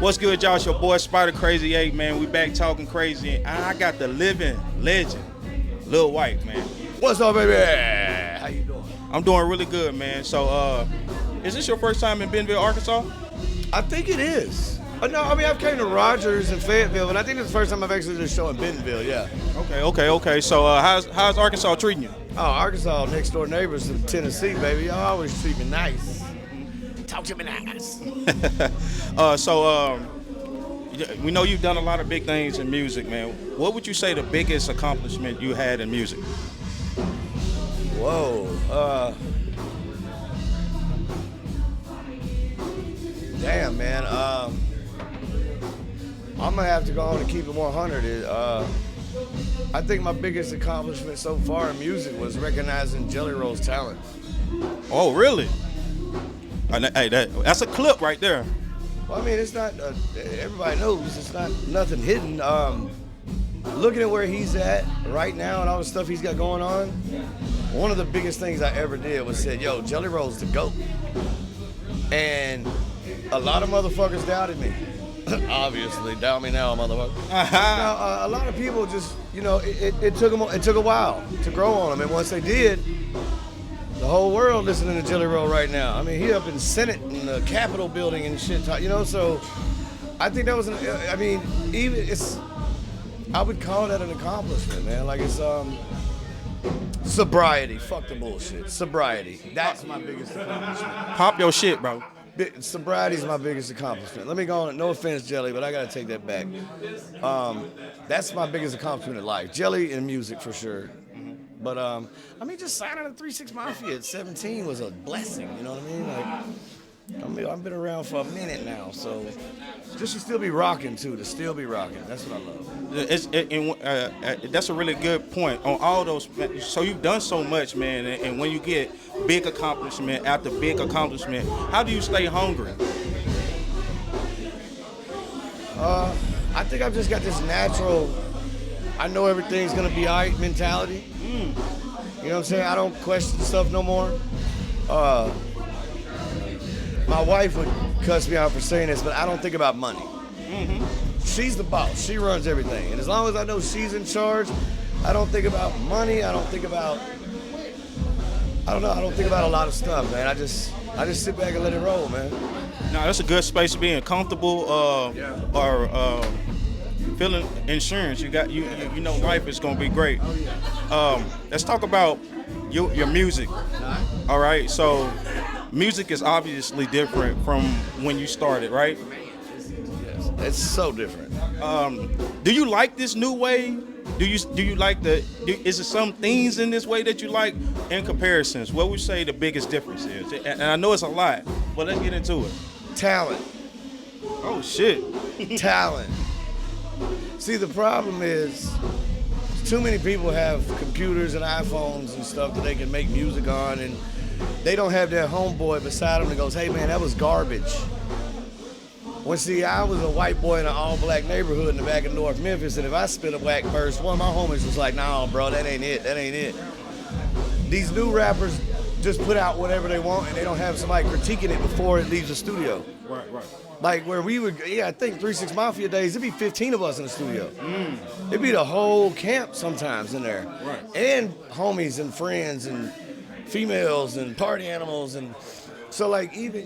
What's good, y'all? It's your boy Spidacrazy8, man. We back talking crazy. And I got the living legend, Lil Wyte, man. What's up, baby? How you doing? I'm doing really good, man. So, is this your first time in Bentonville, Arkansas? I think it is. No, I mean, I've came to Rogers and Fayetteville, but I think it's the first time I've actually did a show in Bentonville, yeah. Okay. So, how's Arkansas treating you? Oh, Arkansas, next door neighbors to Tennessee, baby. Y'all always treat me nice. Talk to me nice. We know you've done a lot of big things in music, man. What would you say the biggest accomplishment you had in music? Whoa. Damn, man. I'm gonna have to go on and keep it 100. I think my biggest accomplishment so far in music was recognizing Jelly Roll's talent. Oh, really? Hey, that's a clip right there. Well, I mean, it's not, everybody knows, it's not nothing hidden. Looking at where he's at right now and all the stuff he's got going on, one of the biggest things I ever did was said, yo, Jelly Roll's the GOAT. And a lot of motherfuckers doubted me. Obviously, doubt me now, motherfucker. Now, a lot of people just, it took a while to grow on them. And once they did, the whole world listening to Jelly Roll right now. I mean, he up in Senate in the Capitol building and shit, so I think that was, I would call that an accomplishment, man. Like it's, sobriety, fuck the bullshit. Sobriety, that's my biggest accomplishment. Pop your shit, bro. Sobriety is my biggest accomplishment. Let me go on, no offense, Jelly, but I gotta take that back. That's my biggest accomplishment in life. Jelly and music for sure. But just signing to 3-6 Mafia at 17 was a blessing. You know what I mean? I've been around for a minute now, so just to still be rocking too, to still be rocking. That's what I love. That's a really good point on all those. So you've done so much, man, and when you get big accomplishment after big accomplishment, how do you stay hungry? I think I've just got this natural, I know everything's gonna be all right mentality. You know what I'm saying? I don't question stuff no more. My wife would cuss me out for saying this, but I don't think about money. She's the boss. She runs everything. And as long as I know she's in charge, I don't think about money. I don't think about a lot of stuff, man. I just sit back and let it roll, man. No, that's a good space to be in. Comfortable or feeling insurance. You know life is gonna be great. Let's talk about your music. All right, so music is obviously different from when you started, right? Yes, it's so different. Do you like this new way? Do you like is there some things in this way that you like in comparisons? What would you say the biggest difference is? And I know it's a lot, but let's get into it. Talent. Oh shit. Talent. See, the problem is too many people have computers and iPhones and stuff that they can make music on, and they don't have their homeboy beside them that goes, hey man, that was garbage. Well, see, I was a white boy in an all-black neighborhood in the back of North Memphis, and if I spit a whack verse, one of my homies was like, nah, bro, that ain't it. These new rappers just put out whatever they want, and they don't have somebody critiquing it before it leaves the studio. Right. Like where we would, I think 3-6 Mafia days, it'd be 15 of us in the studio. It'd be the whole camp sometimes in there. Right. And homies and friends and females and party animals. And so like even,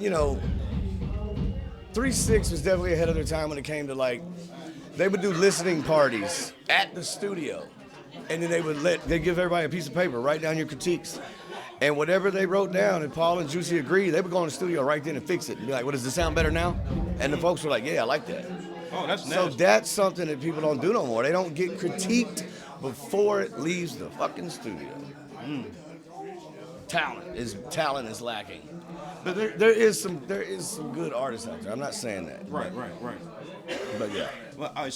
3-6 was definitely ahead of their time when it came to like, they would do listening parties at the studio. And then they'd give everybody a piece of paper, write down your critiques. And whatever they wrote down, and Paul and Juicy agreed, they would go in the studio right then and fix it and be like, well, does this sound better now? And the folks were like, yeah, I like that. Oh, that's nice. So that's something that people don't do no more. They don't get critiqued before it leaves the fucking studio. Talent is lacking. But there is some good artists out there. I'm not saying that. Right. But yeah. Well, and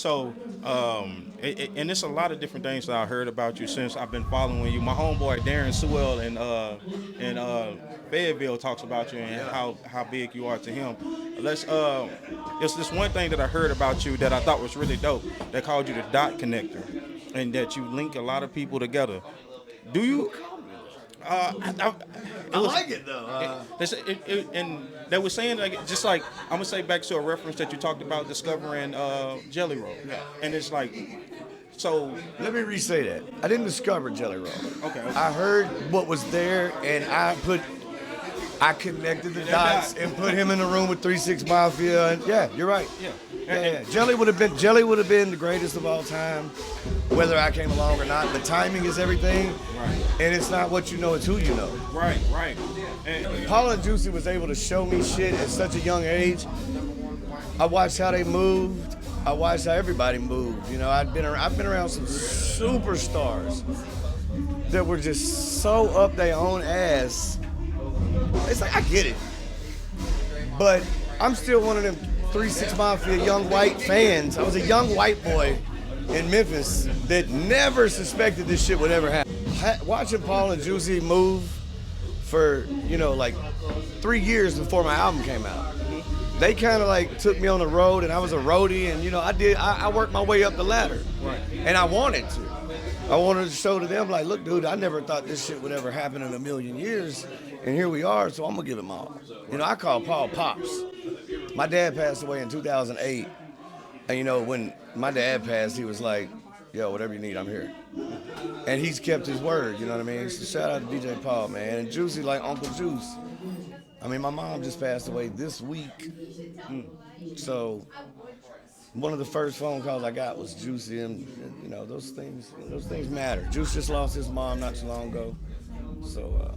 it's a lot of different things that I heard about you since I've been following you. My homeboy Darren Sewell in Fayetteville talks about you and how big you are to him. It's this one thing that I heard about you that I thought was really dope. They called you the dot connector, and that you link a lot of people together. Do you? I like it though. And they were saying like just like I'm gonna say back to a reference that you talked about discovering Jelly Roll, and it's like so. Let me re-say that. I didn't discover Jelly Roll. Okay. I heard what was there, and I connected the dots and put him in the room with 3 6 Mafia. And yeah, you're right. Yeah. Jelly would have been the greatest of all time, whether I came along or not. The timing is everything, Right. and it's not what you know, it's who you know. Right. And, Paula and Juicy was able to show me shit at such a young age. I watched how they moved. I watched how everybody moved. You know, I've been around some superstars that were just so up their own ass. It's like I get it, but I'm still one of them 3 6 Mafia young white fans. I was a young white boy in Memphis that never suspected this shit would ever happen. Watching Paul and Juicy move for, you know, like 3 years before my album came out. They kind of like took me on the road, and I was a roadie, and you know, I worked my way up the ladder. Right. And I wanted to. I wanted to show to them, like, look, dude, I never thought this shit would ever happen in a million years, and here we are, so I'm gonna give him all. You know, I call Paul Pops. My dad passed away in 2008, and you know, when my dad passed, he was like, yo, whatever you need, I'm here. And he's kept his word, you know what I mean? So shout out to DJ Paul, man. And Juicy like Uncle Juice. I mean, my mom just passed away this week. So one of the first phone calls I got was Juicy, and you know, those things matter. Juice just lost his mom not too long ago. So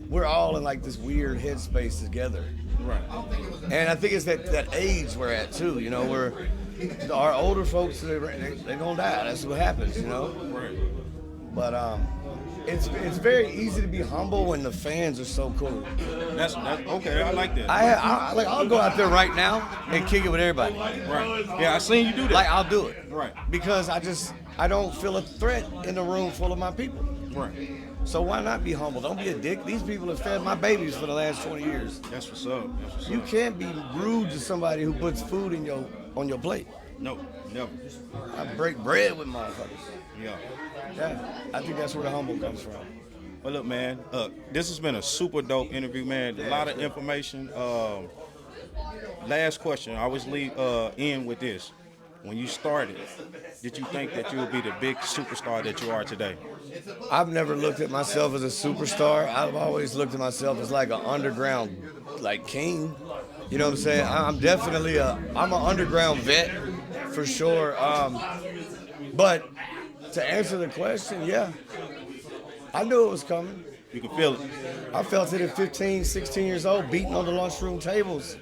we're all in like this weird headspace together. Right. And I think it's that age we're at too, you know, our older folks, they're gonna die. That's what happens, you know? Right. But it's very easy to be humble when the fans are so cool. That's okay. I like that. I'll go out there right now and kick it with everybody. Right. Yeah, I seen you do that. Like, I'll do it. Right. Because I don't feel a threat in a room full of my people. Right. So why not be humble? Don't be a dick. These people have fed my babies for the last 20 years. That's what's up. You can't be rude to somebody who puts food on your plate. No, never. I break bread with motherfuckers. Yeah. Yeah, I think that's where the humble comes from. Well, look, man. This has been a super dope interview, man. A lot of information. Last question. I always end with this. When you started, did you think that you would be the big superstar that you are today? I've never looked at myself as a superstar. I've always looked at myself as like an underground, like king. You know what I'm saying? I'm definitely I'm an underground vet for sure. But to answer the question, yeah, I knew it was coming. You can feel it. I felt it at 15, 16 years old, beating on the lunchroom tables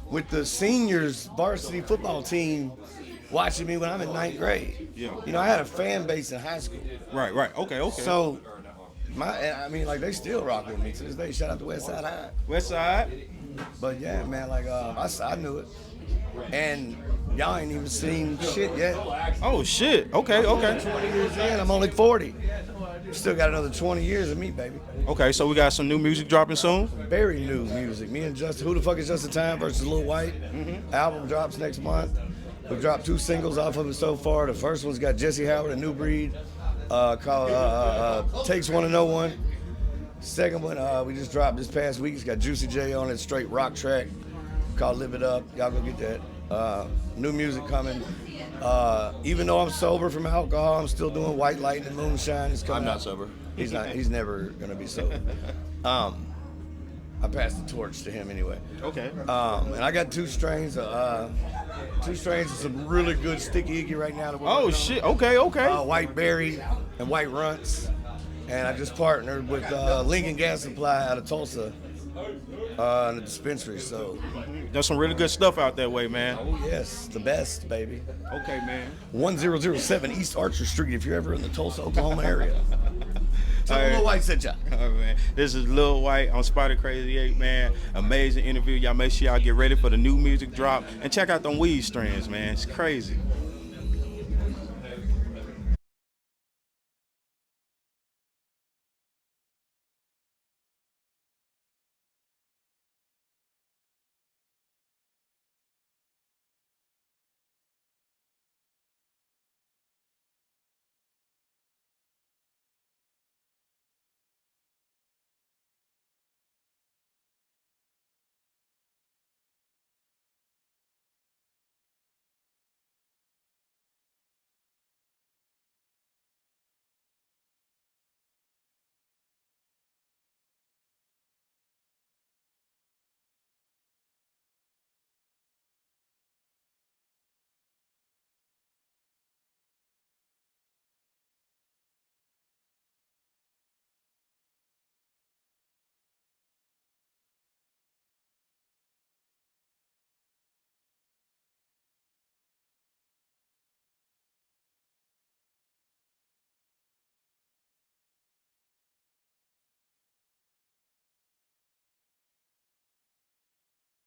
with the seniors varsity football team watching me when I'm in 9th grade. Yeah. You know, I had a fan base in high school. Right. Okay. So, they still rock with me to this day. Shout out to West Side High. West Side. But yeah, man, like I knew it, and y'all ain't even seen shit yet. Oh shit. Okay. 20 years in, I'm only 40. Still got another 20 years of me, baby. Okay, so we got some new music dropping soon. Very new music. Me and Justin, Who the Fuck Is Justin Time versus Lil Wyte. Album drops next month. We've dropped 2 singles off of it so far. The first one's got Jesse Howard, A New Breed, called Takes One to Know One. Second one we just dropped this past week. It's got Juicy J on it, straight rock track called Live It Up. Y'all go get that. New music coming. Even though I'm sober from alcohol, I'm still doing White Lightning, Moonshine. It's coming I'm not out. sober. He's not. He's never gonna be sober. I passed the torch to him anyway. Okay. And I got 2 strains. 2 strains of some really good sticky icky right now. That we're Oh working shit. on. Okay. White Berry and White Runts. And I just partnered with Lincoln Gas Supply out of Tulsa in the dispensary. So There's some really good stuff out that way, man. oh yes, the best, baby. Okay, man. 1007 East Archer Street if you're ever in the Tulsa, Oklahoma area. Tell All them right. Lil Wyte sent ya. All right, man. This is Lil Wyte on Spidacrazy8, man. Amazing interview. Y'all make sure y'all get ready for the new music drop and check out them weed strands, man. It's crazy.